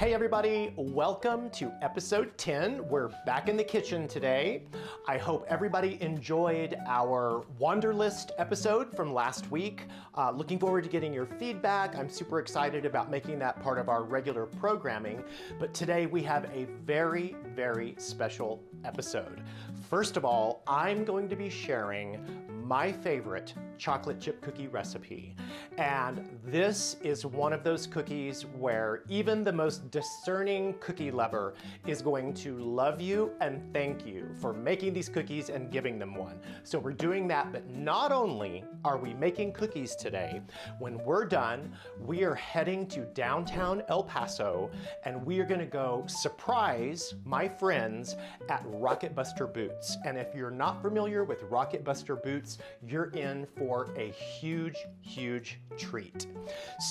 Hey everybody, welcome to episode 10. We're back in the kitchen today. I hope everybody enjoyed our Wanderlist episode from last week. Looking forward to getting your feedback. I'm super excited about making that part of our regular programming. But today we have a very, very special episode. First of all, I'm going to be sharing my favorite chocolate chip cookie recipe. And this is one of those cookies where even the most discerning cookie lover is going to love you and thank you for making these cookies and giving them one. So we're doing that, but not only are we making cookies today, when we're done, we are heading to downtown El Paso and we are gonna go surprise my friends at RocketBuster Boots. And if you're not familiar with RocketBuster Boots, you're in for a huge, huge treat.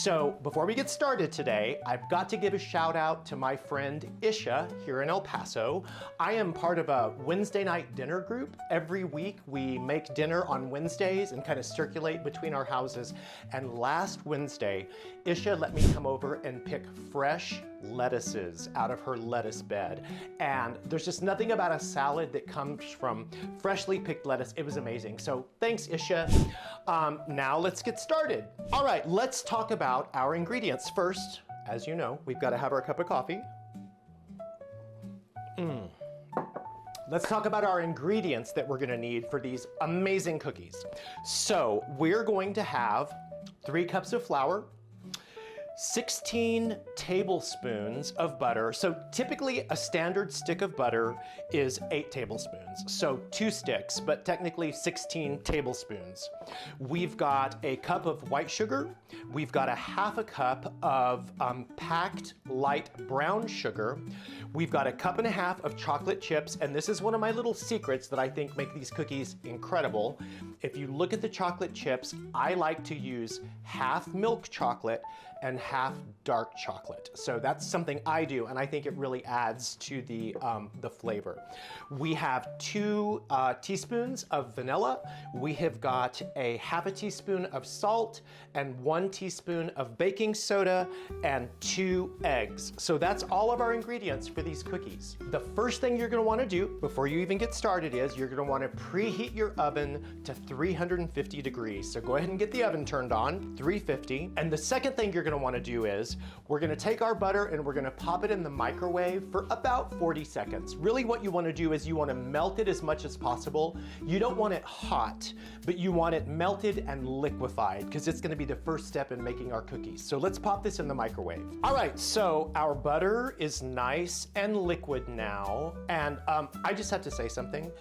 So before we get started today, I've got to give a shout out to my friend Isha here in El Paso. I am part of a Wednesday night dinner group. Every week we make dinner on Wednesdays and kind of circulate between our houses. And last Wednesday, Isha let me come over and pick fresh lettuces out of her lettuce bed. And there's just nothing about a salad that comes from freshly picked lettuce. It was amazing. So thanks, Isha. Now let's get started. All right, let's talk about our ingredients. First, as you know, we've got to have our cup of coffee. Let's talk about our ingredients that we're gonna need for these amazing cookies. So we're going to have 3 cups of flour, 16 tablespoons of butter. So typically a standard stick of butter is 8 tablespoons. So 2 sticks, but technically 16 tablespoons. We've got a cup of white sugar. We've got a half a cup of packed light brown sugar. We've got a cup and a half of chocolate chips. And this is one of my little secrets that I think make these cookies incredible. If you look at the chocolate chips, I like to use half milk chocolate and half dark chocolate. So that's something I do, and I think it really adds to the flavor. We have 2 teaspoons of vanilla. We have got a half a teaspoon of salt and 1 teaspoon of baking soda and 2 eggs. So that's all of our ingredients for these cookies. The first thing you're gonna wanna do before you even get started is you're gonna wanna preheat your oven to 350 degrees. So go ahead and get the oven turned on, 350. And the second thing you're gonna wanna do is we're gonna take our butter and we're gonna pop it in the microwave for about 40 seconds. Really what you wanna do is you wanna melt it as much as possible. You don't want it hot, but you want it melted and liquefied because it's gonna be the first step in making our cookies. So let's pop this in the microwave. All right, so our butter is nice and liquid now. And I just have to say something.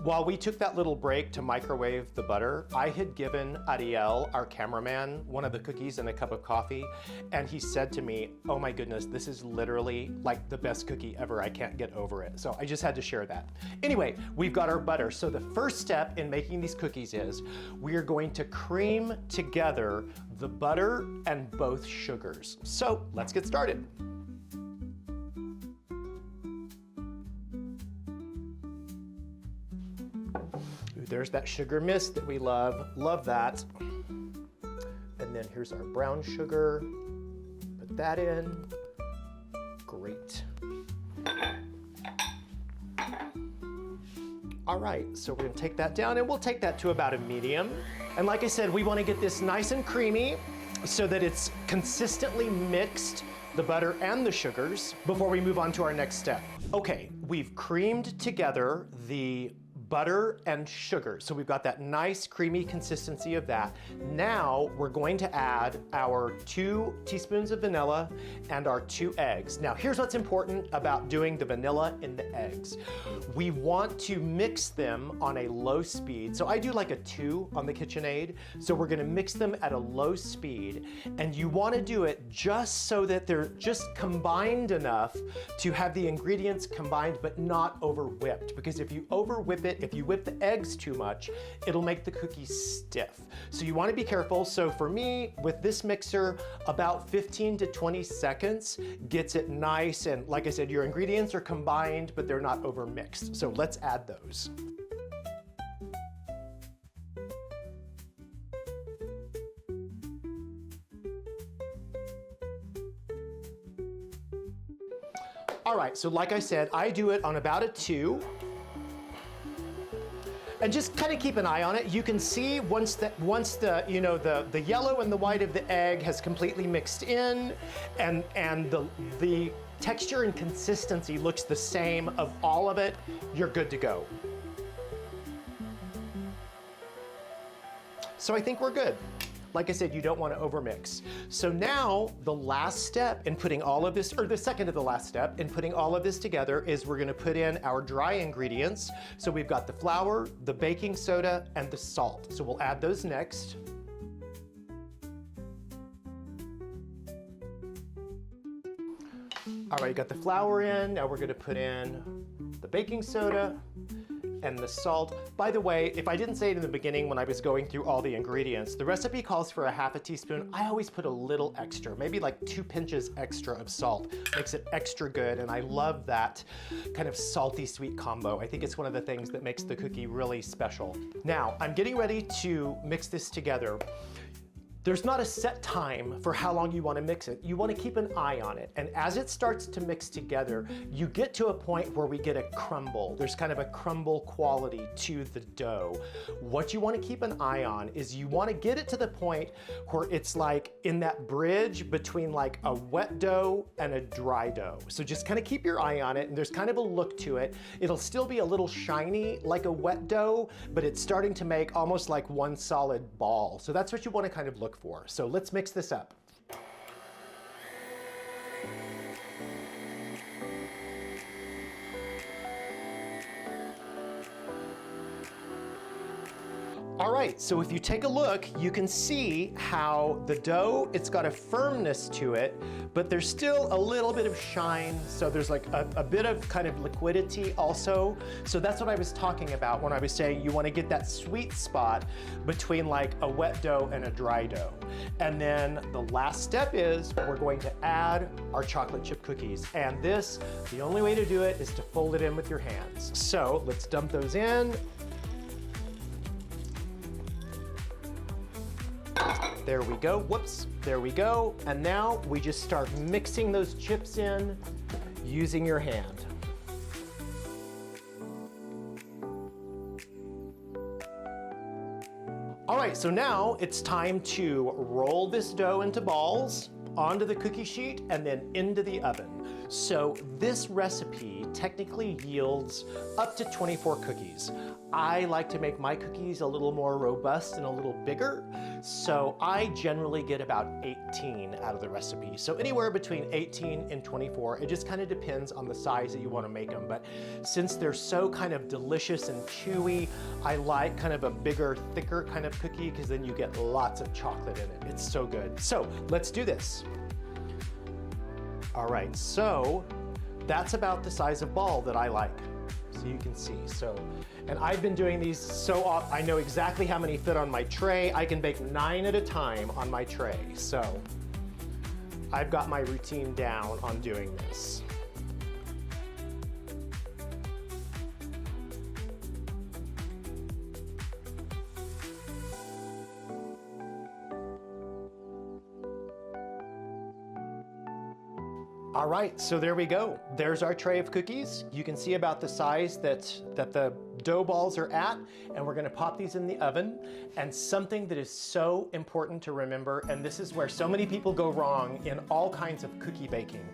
While we took that little break to microwave the butter, I had given Ariel, our cameraman, one of the cookies and a cup of coffee. And he said to me, oh my goodness, this is literally like the best cookie ever. I can't get over it. So I just had to share that. Anyway, we've got our butter. So the first step in making these cookies is we are going to cream together the butter and both sugars. So let's get started. Ooh, there's that sugar mist that we love. Love that. And then here's our brown sugar. Put that in. Great. All right, so we're gonna take that down and we'll take that to about a medium. And like I said, we wanna get this nice and creamy so that it's consistently mixed, the butter and the sugars, before we move on to our next step. Okay, we've creamed together the butter and sugar. So we've got that nice creamy consistency of that. Now we're going to add our 2 teaspoons of vanilla and our 2 eggs. Now here's what's important about doing the vanilla and the eggs. We want to mix them on a low speed. So I do like a 2 on the KitchenAid. So we're gonna mix them at a low speed. And you wanna do it just so that they're just combined enough to have the ingredients combined but not over whipped. Because if you over whip it, if you whip the eggs too much, it'll make the cookies stiff. So you want to be careful. So for me, with this mixer, about 15 to 20 seconds gets it nice. And like I said, your ingredients are combined, but they're not over mixed. So let's add those. All right, so like I said, I do it on about a 2. And just kind of keep an eye on it. You can see once the you know the yellow and the white of the egg has completely mixed in, and the texture and consistency looks the same of all of it, you're good to go. So I think we're good. Like I said, you don't want to overmix. So now the last step in putting all of this, or the second to the last step in putting all of this together, is we're going to put in our dry ingredients. So we've got the flour, the baking soda, and the salt. So we'll add those next. All right, got the flour in. Now we're going to put in the baking soda and the salt. By the way, if I didn't say it in the beginning when I was going through all the ingredients, the recipe calls for a ½ teaspoon. I always put a little extra, maybe like 2 pinches extra of salt. Makes it extra good, and I love that kind of salty sweet combo. I think it's one of the things that makes the cookie really special. Now, I'm getting ready to mix this together. There's not a set time for how long you want to mix it. You want to keep an eye on it. And as it starts to mix together, you get to a point where we get a crumble. There's kind of a crumble quality to the dough. What you want to keep an eye on is you want to get it to the point where it's like in that bridge between like a wet dough and a dry dough. So just kind of keep your eye on it, and there's kind of a look to it. It'll still be a little shiny like a wet dough, but it's starting to make almost like one solid ball. So that's what you want to kind of look for. So let's mix this up. All right, so if you take a look, you can see how the dough, it's got a firmness to it, but there's still a little bit of shine. So there's like a bit of kind of liquidity also. So that's what I was talking about when I was saying you want to get that sweet spot between like a wet dough and a dry dough. And then the last step is we're going to add our chocolate chip cookies. And this, the only way to do it is to fold it in with your hands. So let's dump those in. There we go, whoops, there we go. And now we just start mixing those chips in using your hand. All right, so now it's time to roll this dough into balls, onto the cookie sheet, and then into the oven. So this recipe technically yields up to 24 cookies. I like to make my cookies a little more robust and a little bigger, so I generally get about 18 out of the recipe. So anywhere between 18 and 24, it just kind of depends on the size that you want to make them. But since they're so kind of delicious and chewy, I like kind of a bigger, thicker kind of cookie because then you get lots of chocolate in it. It's so good. So let's do this. All right, so that's about the size of ball that I like. So you can see, so, and I've been doing these so often, I know exactly how many fit on my tray. I can bake 9 at a time on my tray. So I've got my routine down on doing this. All right, so there we go. There's our tray of cookies. You can see about the size that the dough balls are at, and we're gonna pop these in the oven. And something that is so important to remember, and this is where so many people go wrong in all kinds of cookie baking,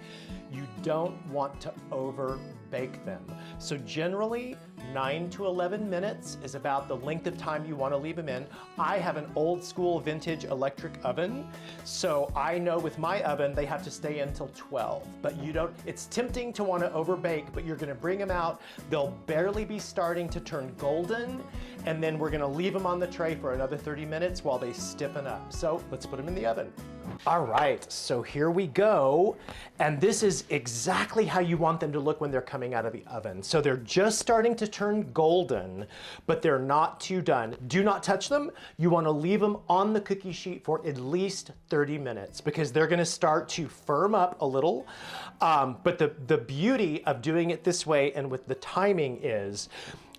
you don't want to over bake them. So generally, 9 to 11 minutes is about the length of time you want to leave them in. I have an old school vintage electric oven, so I know with my oven they have to stay until 12. But you don't, it's tempting to want to over bake, but you're going to bring them out, they'll barely be starting to turn golden, and then we're going to leave them on the tray for another 30 minutes while they stiffen up. So let's put them in the oven. All right, so here we go. And this is exactly how you want them to look when they're coming out of the oven. So they're just starting to turn golden, but they're not too done. Do not touch them. You want to leave them on the cookie sheet for at least 30 minutes because they're going to start to firm up a little. But the beauty of doing it this way and with the timing is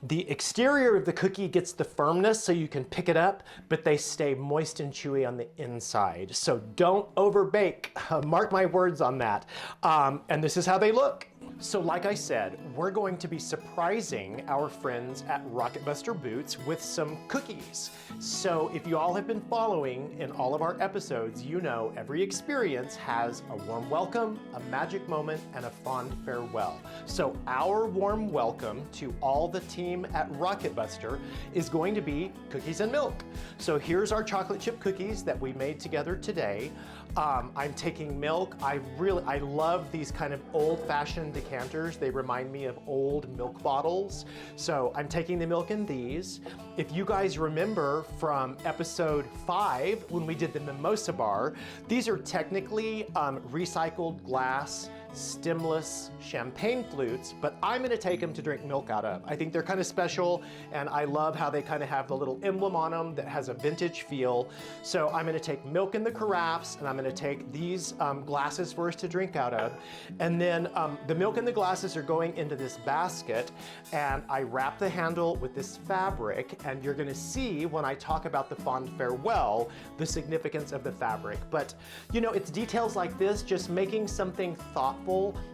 the exterior of the cookie gets the firmness so you can pick it up, but they stay moist and chewy on the inside. So don't over bake. Mark my words on that. And this is how they look. So like I said, we're going to be surprising our friends at RocketBuster Boots with some cookies. So if you all have been following in all of our episodes, you know every experience has a warm welcome, a magic moment, and a fond farewell. So our warm welcome to all the team at RocketBuster is going to be cookies and milk. So here's our chocolate chip cookies that we made together today. I'm taking milk. I love these kind of old-fashioned decanters. They remind me of old milk bottles. So I'm taking the milk in these. If you guys remember from episode 5 when we did the mimosa bar, these are technically recycled glass stemless champagne flutes, but I'm gonna take them to drink milk out of. I think they're kind of special, and I love how they kind of have the little emblem on them that has a vintage feel. So I'm gonna take milk in the carafes, and I'm gonna take these glasses for us to drink out of. And then the milk and the glasses are going into this basket, and I wrap the handle with this fabric, and you're gonna see when I talk about the fond farewell, the significance of the fabric. But you know, it's details like this, just making something thoughtful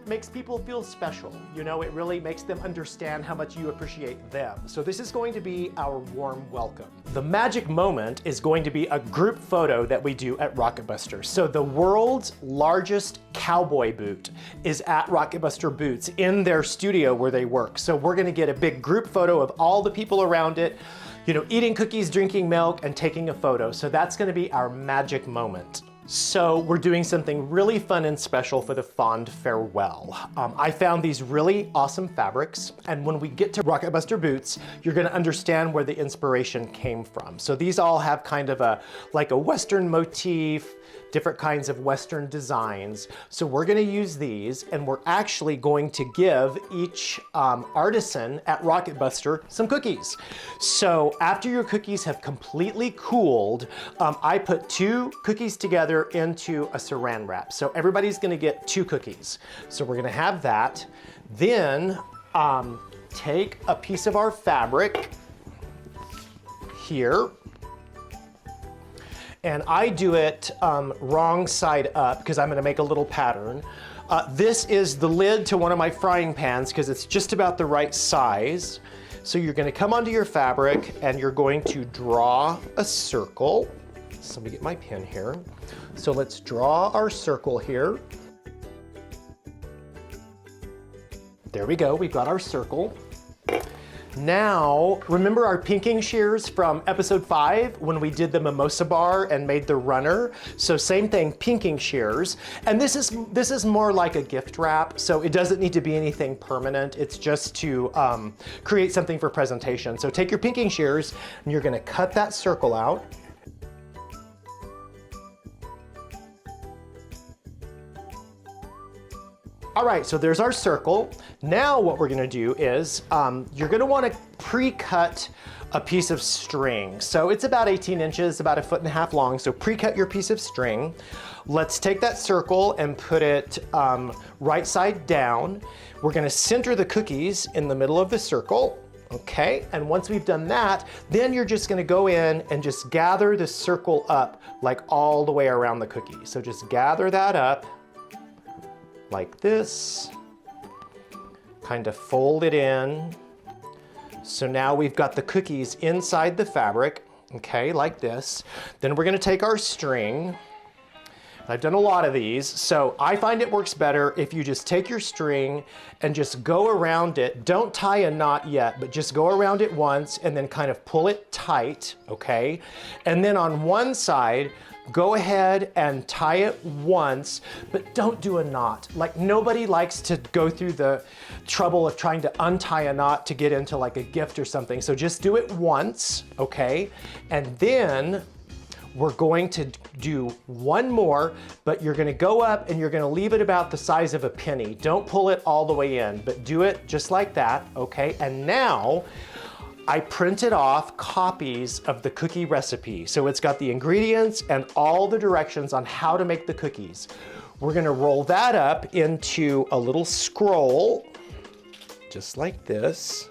makes people feel special. You know, it really makes them understand how much you appreciate them. So this is going to be our warm welcome. The magic moment is going to be a group photo that we do at RocketBuster. So the world's largest cowboy boot is at RocketBuster Boots in their studio where they work. So we're gonna get a big group photo of all the people around it, you know, eating cookies, drinking milk, and taking a photo. So that's gonna be our magic moment. So we're doing something really fun and special for the fond farewell. I found these really awesome fabrics, and when we get to RocketBuster Boots, you're gonna understand where the inspiration came from. So these all have kind of like a Western motif, different kinds of Western designs. So we're gonna use these, and we're actually going to give each artisan at RocketBuster some cookies. So after your cookies have completely cooled, I put 2 cookies together into a saran wrap. So everybody's gonna get 2 cookies. So we're gonna have that. Then take a piece of our fabric here, and I do it wrong side up because I'm gonna make a little pattern. This is the lid to one of my frying pans because it's just about the right size. So you're gonna come onto your fabric and you're going to draw a circle. So let me get my pen here. So let's draw our circle here. There we go, we've got our circle. Now, remember our pinking shears from episode 5 when we did the mimosa bar and made the runner? So same thing, pinking shears. And this is more like a gift wrap, so it doesn't need to be anything permanent. It's just to create something for presentation. So take your pinking shears and you're gonna cut that circle out. All right, so there's our circle. Now what we're gonna do is, you're gonna wanna pre-cut a piece of string. So it's about 18 inches, about 1.5 feet long, so pre-cut your piece of string. Let's take that circle and put it right side down. We're gonna center the cookies in the middle of the circle. Okay, and once we've done that, then you're just gonna go in and just gather the circle up like all the way around the cookie. So just gather that up like this, kind of fold it in. So now we've got the cookies inside the fabric, okay, like this. Then we're gonna take our string. I've done a lot of these, so I find it works better if you just take your string and just go around it. Don't tie a knot yet, but just go around it once and then kind of pull it tight, okay? And then on one side, go ahead and tie it once, but don't do a knot. Like, nobody likes to go through the trouble of trying to untie a knot to get into like a gift or something. So just do it once, okay? And then we're going to do one more, but you're gonna go up and you're gonna leave it about the size of a penny. Don't pull it all the way in, but do it just like that, okay? And now, I printed off copies of the cookie recipe. So it's got the ingredients and all the directions on how to make the cookies. We're gonna roll that up into a little scroll, just like this.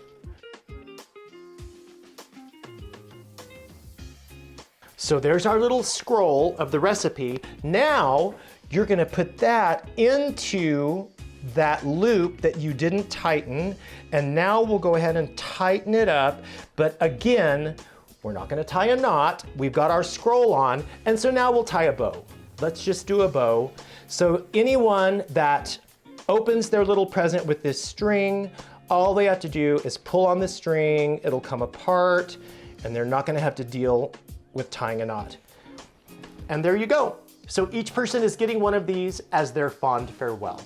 So there's our little scroll of the recipe. Now, you're gonna put that into that loop that you didn't tighten, and now we'll go ahead and tighten it up. But again, we're not gonna tie a knot. We've got our scroll on, and so now we'll tie a bow. Let's just do a bow. So anyone that opens their little present with this string, all they have to do is pull on the string, it'll come apart, and they're not gonna have to deal with tying a knot. And there you go. So each person is getting one of these as their fond farewell.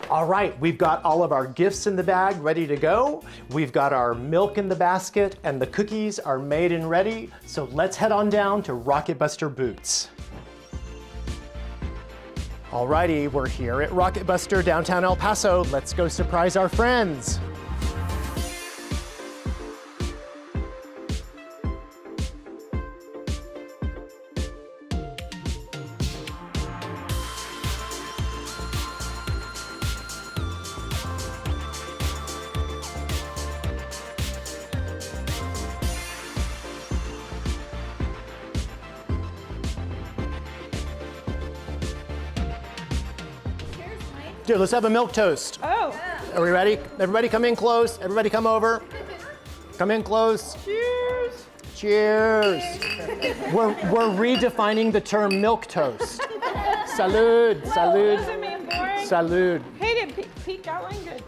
All right, we've got all of our gifts in the bag ready to go. We've got our milk in the basket and the cookies are made and ready. So let's head on down to RocketBuster Boots. Alrighty, we're here at RocketBuster downtown El Paso. Let's go surprise our friends. Dude, let's have a milk toast. Oh. Are we ready? Everybody come in close. Everybody come over. Come in close. Cheers. Cheers. We're redefining the term milk toast. Salud, salud, Doesn't mean boring. salud. Hey, did Pete got one good?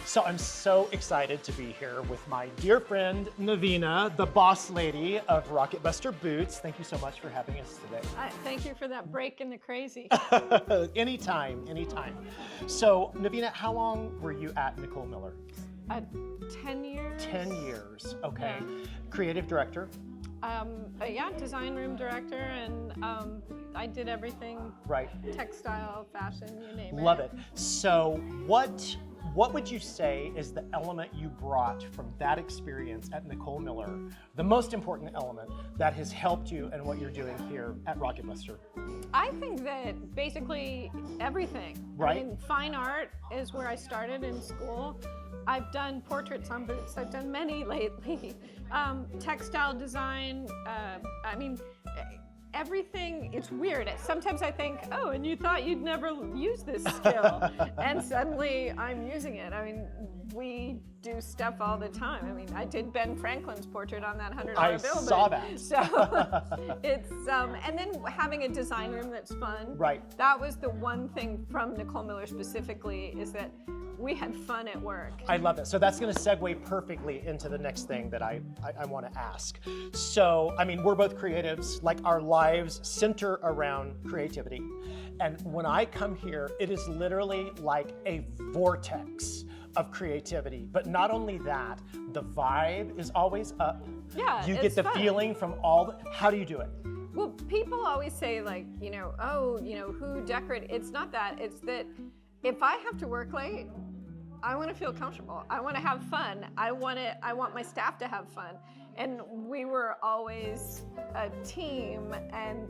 So I'm so excited to be here with my dear friend, Navina, the boss lady of RocketBuster Boots. Thank you so much for having us today. Thank you for that break in the crazy. Anytime, anytime. So Navina, how long were you at Nicole Miller? 10 years. 10 years, okay. Yeah. Creative director? Yeah, design room director, and I did everything. Right. Textile, fashion, you name it. Love it. So what would you say is the element you brought from that experience at Nicole Miller, the most important element that has helped you in what you're doing here at RocketBuster? I think that basically everything. Right. I mean, fine art is where I started in school. I've done portraits on boots. I've done many lately. Textile design. I mean, everything. It's weird. Sometimes I think, oh, and you thought you'd never use this skill, and suddenly I'm using it. I mean, we do stuff all the time. I mean, I did Ben Franklin's portrait on that $100 bill. I saw that. So it's and then having a design room that's fun. Right. That was the one thing from Nicole Miller specifically, is that we had fun at work. I love it. So that's going to segue perfectly into the next thing that I want to ask. So, I mean, we're both creatives. Like, our lives center around creativity. And when I come here, it is literally like a vortex of creativity. But not only that, the vibe is always up. Yeah, You it's get the fun. feeling from all the, how do you do it? Well, people always say, like, who decorate? It's not that. It's that if I have to work late, I want to feel comfortable. I want to have fun. I want my staff to have fun. And we were always a team. And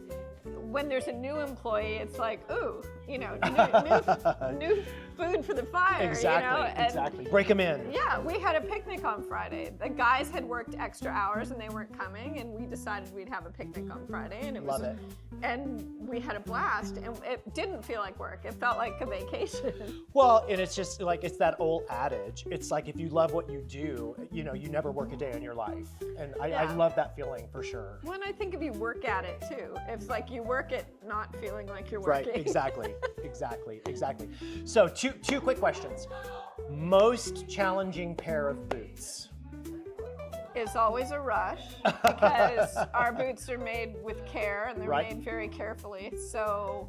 when there's a new employee, it's like, ooh, new food for the fire. Exactly, exactly. Break them in. Yeah, we had a picnic on Friday. The guys had worked extra hours and they weren't coming, and we decided we'd have a picnic on Friday, and Love it. And we had a blast, and it didn't feel like work. It felt like a vacation. Well, and it's just like, it's that old adage. It's like, if you love what you do, you never work a day in your life. And I love that feeling for sure. When I think if you work at it too, it's like you work at not feeling like you're Right, working. exactly. So two quick questions. Most challenging pair of boots? It's always a rush because our boots are made with care, and they're Right. made very carefully. So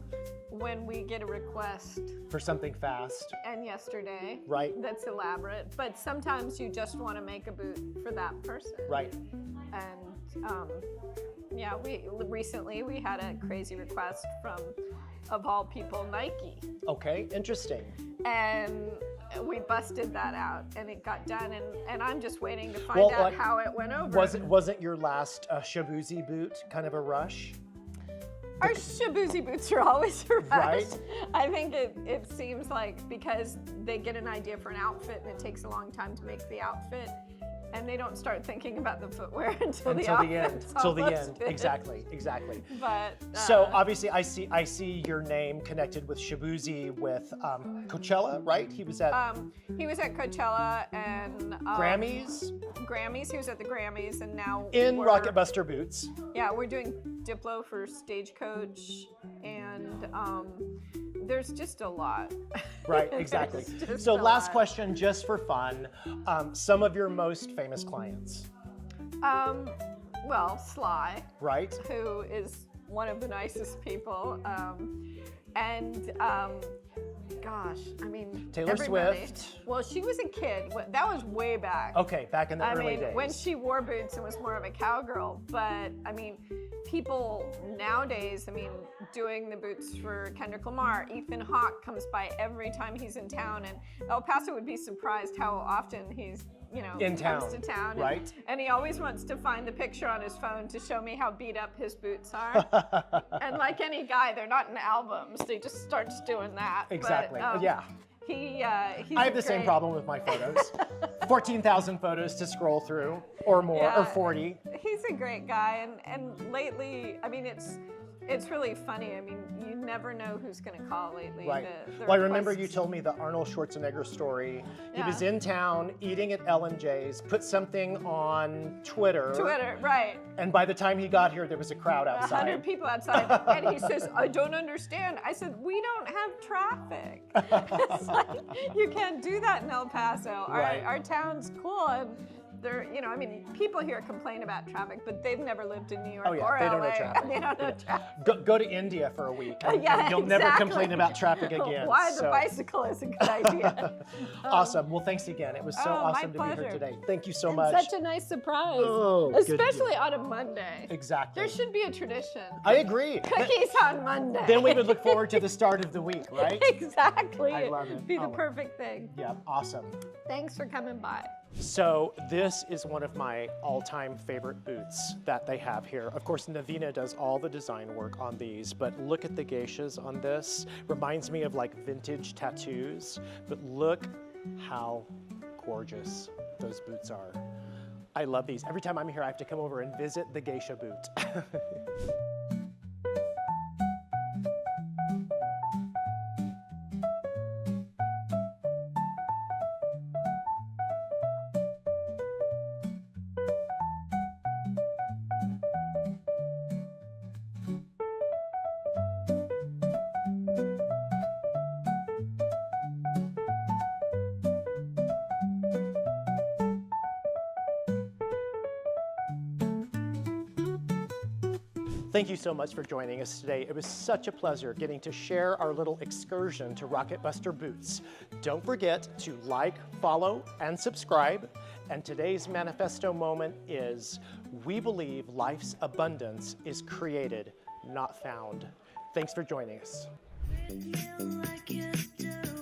when we get a request, For something fast. and yesterday, Right. that's elaborate, but sometimes you just want to make a boot for that person. Right. And yeah, we recently had a crazy request from, of all people, Nike. Okay, interesting. And we busted that out, and it got done, and I'm just waiting to find out how it went over. Wasn't your last Shabuzi boot kind of a rush? Our Shabuzi boots are always a rush. Right? I think it seems like because they get an idea for an outfit and it takes a long time to make the outfit, and they don't start thinking about the footwear until the end. Till the end. Exactly. But So obviously, I see your name connected with Shabuzi with Coachella, right? He was at Coachella and Grammys He was at the Grammys, and now in we're- RocketBuster boots. Yeah, we're doing Diplo for Stagecoach, and there's just a lot. Right, exactly. There's just So a last lot. question, just for fun, some of your most famous clients, Well, Sly, right? who is one of the nicest people, gosh, I mean, Taylor everybody. Swift. Well, she was a kid. That was way back. Okay, back in the early days. When she wore boots and was more of a cowgirl. But I mean, people nowadays, doing the boots for Kendrick Lamar, Ethan Hawke comes by every time he's in town, and El Paso would be surprised how often he's, in comes to town. right? And he always wants to find the picture on his phone to show me how beat up his boots are. And like any guy, they're not in albums. They just starts doing that. Exactly. But, yeah. He's I have the same problem with my photos. 14,000 photos to scroll through, or more, Yeah. or 40. He's a great guy, and lately, it's really funny. You never know who's going to call lately. Right. The Well, I remember requests. you told me the Arnold Schwarzenegger story. He Yeah. was in town eating at L&J's, put something on Twitter. Right. And by the time he got here, there was a crowd outside. 100 people outside, and he says, "I don't understand." I said, "We don't have traffic." It's like, you can't do that in El Paso. Right. Our town's cool, and they're, people here complain about traffic, but they've never lived in New York Oh, yeah, or they LA. don't know traffic. They don't know traffic. Go to India for a week, and Yeah, you'll never exactly. complain about traffic again. Why the So, bicycle is a good idea. awesome. Well, thanks again. It was so Oh, my awesome to be here pleasure. today. Thank you so And much. such a nice surprise, Oh, good especially on a Monday. Exactly. There should be a tradition. I agree. Cookies on Monday. Then we would look forward to the start of the week, right? Exactly. I love it. Be the Oh. perfect thing. Yeah, awesome. Thanks for coming by. So this is one of my all-time favorite boots that they have here. Of course, Navina does all the design work on these, but look at the geishas on this. Reminds me of like vintage tattoos, but look how gorgeous those boots are. I love these. Every time I'm here, I have to come over and visit the geisha boot. Thank you so much for joining us today. It was such a pleasure getting to share our little excursion to RocketBuster boots. Don't forget to like, follow, and subscribe. And today's manifesto moment is, we believe life's abundance is created, not found. Thanks for joining us. Feel like you do.